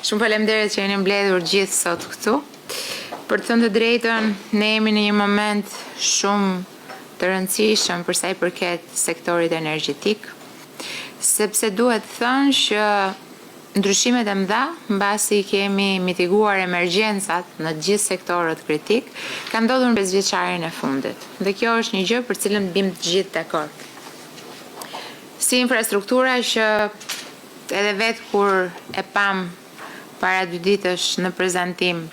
Shumë faleminderit që jeni mbledhur gjithë sot këtu. Për të thënë të drejtën, ne jemi në një moment shumë të rëndësishëm për sa i përket sektorit energjetik, sepse duhet thënë që ndryshimet e mëdha, mbasi kemi mitiguar emergjencat në gjithë sektorët kritik, ka ndodhur në 5 vjeçarin e fundit. Dhe kjo është një gjë për cilën bim të gjithë dakord. Si infrastruktura që edhe vetë kur e pam para 2 ditësh në prezantim,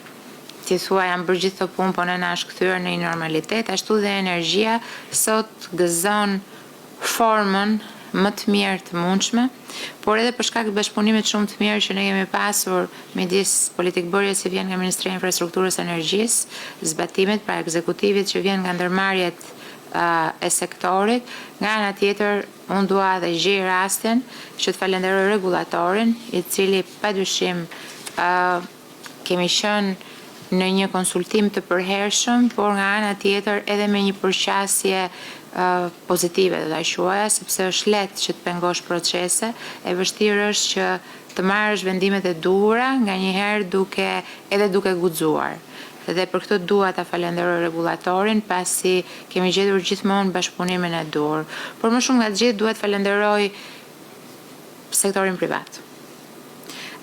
ti thua janë bërë gjithë të punë, po në na është kthyer në një normalitet, ashtu dhe energjia sot gëzon formën më të mirë të mundshme, por edhe për shkak të bashkëpunimit shumë të mirë që ne kemi pasur midis politikbërjes që vjen nga Ministria e Infrastrukturës së Energjisë, zbatimit pra ekzekutivit që vjen nga ndërmarrjet e sektorit, nga ana tjetër unë dua dhe gjej rastin që të falenderoj rregullatorin, i cili padyshim kemi qenë në një konsultim të përhershëm, por nga ana tjetër edhe me një përqasje pozitive do ta quaja, sepse është lehtë që të pengosh procese, e vështirë është që të marrësh vendimet e duhura, nganjëherë duke guxuar. Dhe për këtë dua ta falenderoj rregullatorin, pasi kemi gjetur gjithmonë bashkëpunimin e dur. Por më shumë nga të gjithë duhet falenderoj sektorin privat.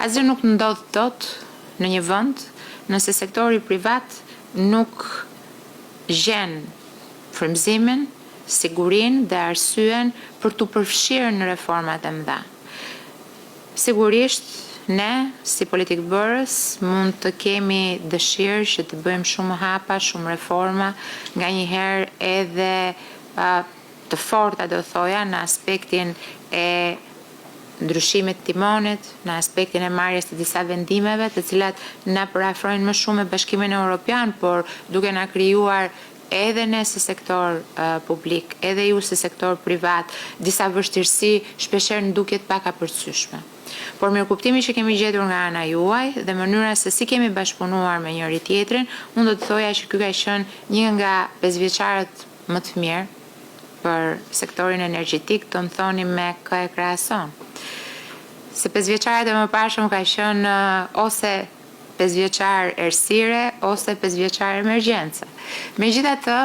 Asgjë nuk ndodh dot në një vend nëse sektori privat nuk gjen frymëzimin, sigurinë dhe arsyen për të përfshirë në reformat e mëdha. Sigurisht, ne, si politikbërës, mund të kemi dëshirë që të bëjmë shumë hapa, shumë reforma, nganjëherë edhe të forta do thoja në aspektin e ndryshimit timonit, në aspektin e marrjes të disa vendimeve, të cilat na parafrojnë më shumë me Bashkimin Evropian, por duke na krijuar edhe ne si sektor publik, edhe ju si sektor privat, disa vështirësi shpeshherë ndukjet pak apërcyeshme. Por mirëkuptimi që kemi gjetur nga ana juaj dhe mënyra se si kemi bashkëpunuar me njëri tjetrin, unë do të thoja që ky ka qenë një nga 5 vjeçarët më të mirë për sektorin energjetik, të më thoni me kë e krahason. Se 5 vjeçarët e mëparshëm ka qenë ose 5 vjeçar errësire ose 5 vjeçar emergjence. Megjithatë,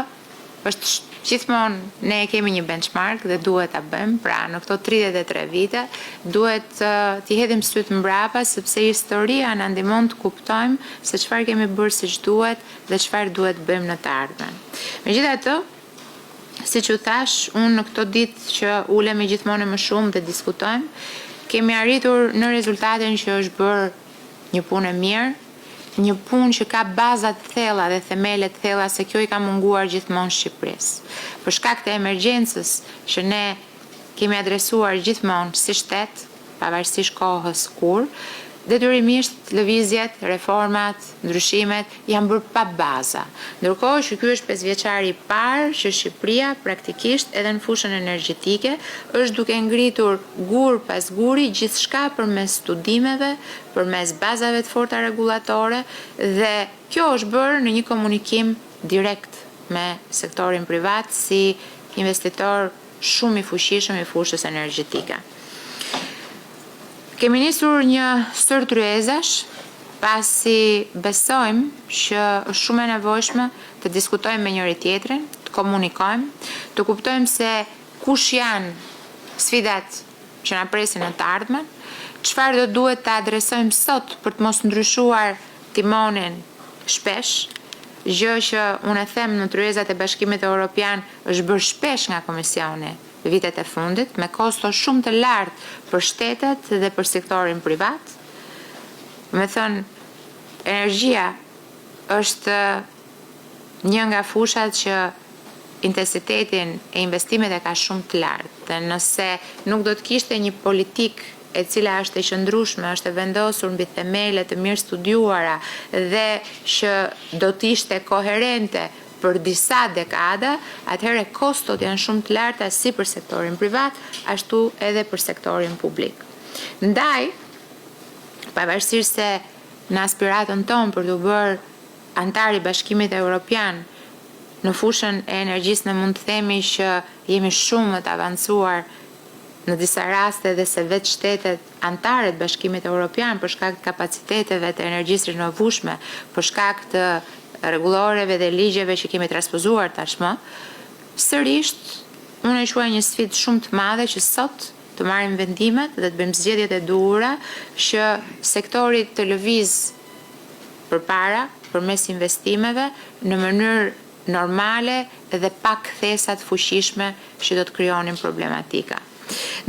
është gjithmonë ne kemi një benchmark dhe duhet ta bëjmë, pra në këto 33 vite duhet t'i hedhim syt mbrapa, sepse historia na ndihmon të kuptojmë se çfarë kemi bërë siç duhet dhe çfarë duhet bëjmë në të ardhmen. Megjithatë, siç u thash, unë në këto ditë që ulemi gjithmonë më shumë dhe diskutojmë, kemi arritur në rezultatin që është bërë një punë e mirë, një punë që ka baza të thella dhe themele të thella, se kjo i ka munguar gjithmonë Shqipërisë. Për shkak të emergjencës që ne kemi adresuar gjithmonë si shtet, pavarësisht kohës kur, detyrimisht lëvizjet, reformat, ndryshimet janë bërë pa baza. Ndërkohë që ky është 5 vjeçari i parë që Shqipëria praktikisht edhe në fushën energjetike është duke ngritur gur pas guri gjithçka përmes studimeve, përmes bazave të forta rregullatore, dhe kjo është bërë në një komunikim direkt me sektorin privat si investitor shumë i fuqishëm i fushës energjetike. Kemi nisur një sër tryezash, pasi besojmë që është shumë e nevojshme të diskutojmë me njëri tjetrin, të komunikojmë, të kuptojmë se kush janë sfidat që na presin në të ardhmen, çfarë do duhet të adresojmë sot për të mos ndryshuar timonin shpesh, gjë që unë e them në tryezat e Bashkimit Evropian është bërë shpesh nga Komisioni vitet e fundit, me kosto shumë të lartë për shtetet dhe për sektorin privat. Me thënë, energjia është një nga fushat që intensitetin e investimet e ka shumë të lartë. Dhe nëse nuk do të kishte një politik e cila është e qëndrueshme, është e vendosur mbi themele të mirë studiuara dhe që do të ishte koherente për disa dekada, atëherë kostot janë shumë të larta si për sektorin privat, ashtu edhe për sektorin publik. Ndaj, pavarësisht se në aspiratën tonë për të bërë antar i Bashkimit Evropian në fushën e energjisë, ne mund të themi që jemi shumë të avancuar në disa raste dhe se vetë shtetet anëtare të Bashkimit Evropian për shkak të kapaciteteve të energjisë rinovueshme, për shkak të rregulloreve dhe ligjeve që kemi transpozuar tashmë, sërish unë e quaj një sfidë shumë të madhe që sot të marrim vendimet dhe të bëjmë zgjedhjet e duhura që sektori të lëviz përpara përmes investimeve në mënyrë normale dhe pa kthesa të fuqishme që do të krijonin problematika.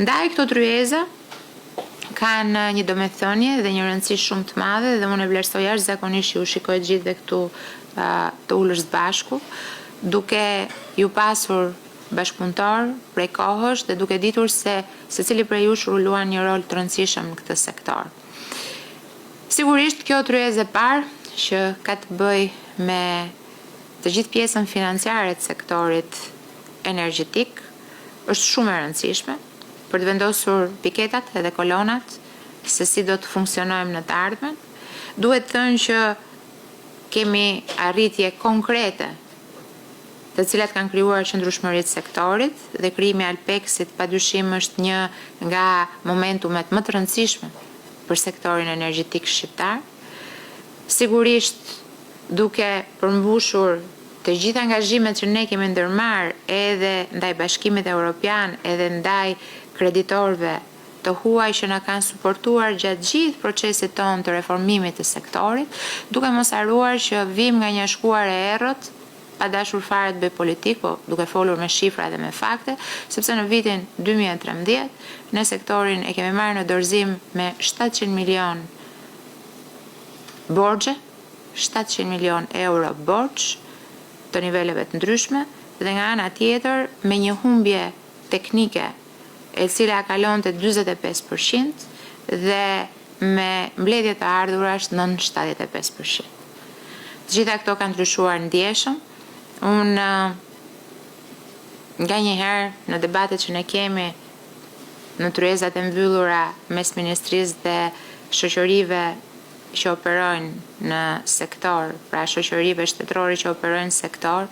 Ndaj këto tryeza kanë një domethënie dhe një rëndësi shumë të madhe dhe unë e vlerësoj jashtëzakonisht që u shikoj të gjithë dhe këtu të ulësh së bashku, duke ju pasur bashkëpunëtor prej kohësh dhe duke ditur se secili prej jush luan një rol të rëndësishëm në këtë sektor. Sigurisht kjo tryezë e parë që ka të bëj me të gjithë pjesën financiare të sektorit energjetik është shumë e rëndësishme për të vendosur piketat edhe kolonat se si do të funksionojmë në të ardhmen. Duhet thënë që kemi arritje konkrete të cilat kanë krijuar qëndrueshmëritë e sektorit dhe krijimi i Alpexit padyshim është një nga momentumet më të rëndësishme për sektorin energjetik shqiptar. Sigurisht duke përmbushur të gjitha angazhimet që ne kemi ndërmarrë edhe ndaj Bashkimit Evropian edhe ndaj kreditorëve të huaj që na kanë suportuar gjatë gjithë procesit tonë të reformimit të sektorit, duke mos harruar që vim nga një shkuar e errët, pa dashur fare të bëj politik, po duke folur me shifra dhe me fakte, sepse në vitin 2013 në sektorin e kemi marrë në dorëzim me 700 milion borxhe, 700 milion euro borxh të niveleve të ndryshme dhe nga ana tjetër me një humbje teknike e cila kalonte 45% dhe me mbledhje të ardhurash nën 75%. Të gjitha këto kanë ndryshuar ndjeshëm. Unë nga njëherë në debatet që ne kemi në tryezat e mbyllura mes ministrisë dhe shoqërive që operojnë në sektor, pra shoqërive shtetërore që operojnë në sektor,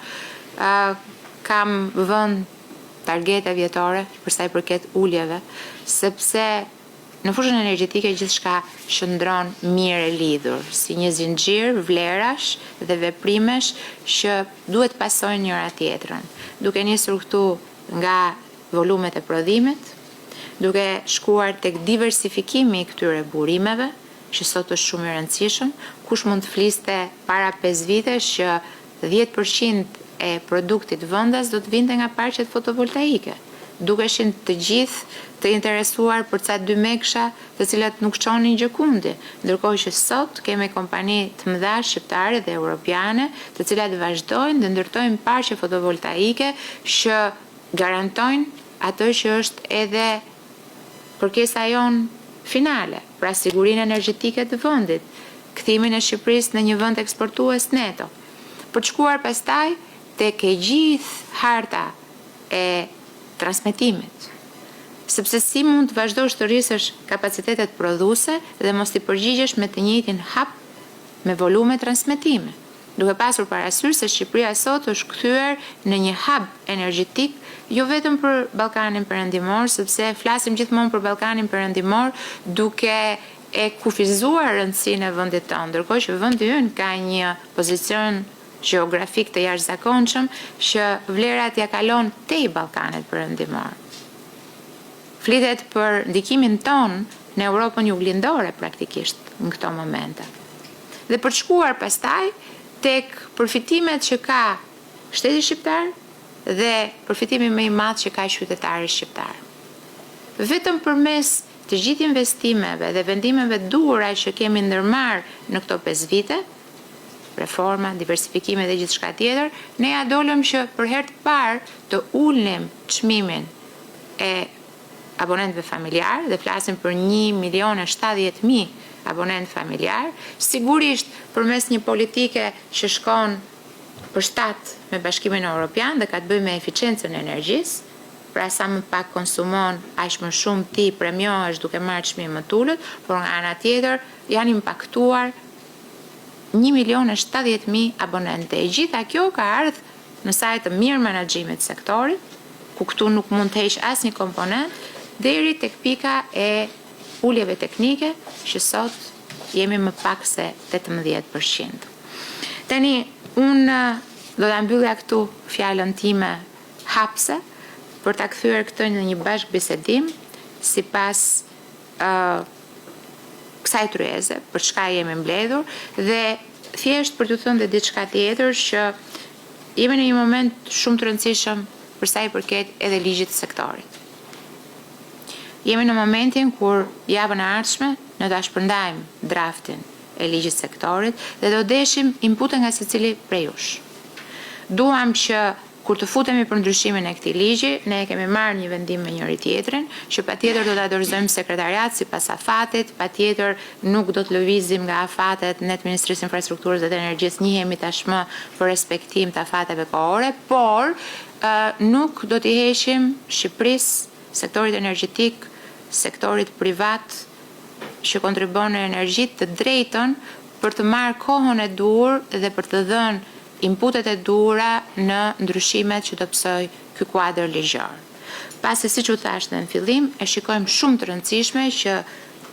kam vënë targete vjetore për sa i përket uljeve, sepse në fushën energjetike gjithçka qëndron mirë e lidhur, si një zinxhir vlerash dhe veprimesh që duhet pasojnë njëra tjetrën. Duke nisur këtu nga volumet e prodhimit, duke shkuar tek diversifikimi i këtyre burimeve, që sot është shumë i rëndësishëm, kush mund të fliste para 5 vitesh që 10% e produktit vendas do të vinte nga parqet fotovoltaike. Dukeshin të gjithë të interesuar për ca 2 meksha të cilat nuk çonin gjëkundi, ndërkohë që sot kemi kompani të mëdha shqiptare dhe europiane, të cilat vazhdojnë dhe ndërtojnë parqe fotovoltaike që garantojnë atë që është edhe kërkesa jon finale, pra sigurinë energjetike të vendit, kthimin e Shqipërisë në një vend eksportues neto. Për të shkuar pastaj tek e gjithë harta e transmetimit, sepse si mund të vazhdosh të rrisësh kapacitetet prodhuese dhe mos t'i përgjigjesh me të njëjtin hap me volume transmetime, duke pasur parasysh se Shqipëria sot është kthyer në një hub energjetik jo vetëm për Ballkanin Perëndimor, sepse flasim gjithmonë për Ballkanin Perëndimor duke e kufizuar rëndësinë e vendit tonë, ndërkohë që vendi ynë ka një pozicion gjeografik të jashtëzakonshëm që vlerat ja kalon tej Ballkanit Perëndimor. Flitet për ndikimin ton në Europën juglindore praktikisht në këto momente. Dhe për të shkuar pastaj tek përfitimet që ka shteti shqiptar dhe përfitimi më i madh që ka qytetari shqiptar. Vetëm përmes të gjithë investimeve dhe vendimeve duhura që kemi ndërmarrë në këto 5 vite, reforma, diversifikime dhe gjithçka tjetër, ne ja dolëm që për herë të parë të ulnim çmimin e abonentëve familjar dhe flasim për 1.070.000 abonent familjar, sigurisht përmes një politike që shkon përshtat me Bashkimin Evropian dhe ka të bëjë me eficiencën e energjisë, pra sa më pak konsumon, aq më shumë ti premiohesh duke marrë çmim më të ulët, por nga ana tjetër janë impaktuar 1.070.000 abonentë. E gjitha kjo ka ardhur në saj të mirë menaxhimit sektorit, ku këtu nuk mund të heq asnjë komponent, deri tek pika e uljeve teknike, që sot jemi më pak se 18%. Tani, unë do ta mbyllja këtu fjalën time hapse për ta kthyer këtë në një bashkëbisedim sipas kësaj tryeze, për çka jemi mbledhur dhe thjesht për t'ju thënë dhe diçka tjetër që jemi në një moment shumë të rëndësishëm për sa i përket edhe ligjit të sektorit. Jemi në momentin kur javën e ardhshme ne ta shpërndajmë draftin e ligjit të sektorit dhe do deshim inpute nga secili prej jush. Duam që kur të futemi për ndryshimin e këtij ligji, ne kemi marrë një vendim me njëri tjetrin, që patjetër do ta dorëzojmë sekretariat sipas afatit, patjetër nuk do të lëvizim nga afatet net Ministrisë Infrastrukturës dhe të Energjisë, njihemi tashmë për respektim të afateve kohore, por nuk do t'i heqim Shqipërisë, sektorit energjetik, sektorit privat që kontribon në energji të drejtën për të marrë kohën e duhur dhe për të dhënë inputet e duhura në ndryshimet që do psoj ky kuadër ligjor. Pasi siç u thash në fillim, e shikojmë shumë të rëndësishme që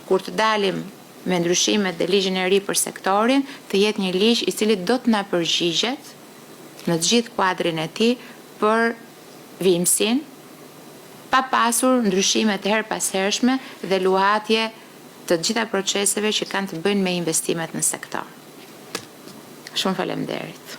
kur të dalim me ndryshimet dhe ligjin e ri për sektorin, të jetë një ligj i cili do të na përgjigjet në të gjithë kuadrin e tij për vimësin, pa pasur ndryshime të herpashershme dhe luhatje të gjitha proceseve që kanë të bëjnë me investimet në sektor. Shumë faleminderit.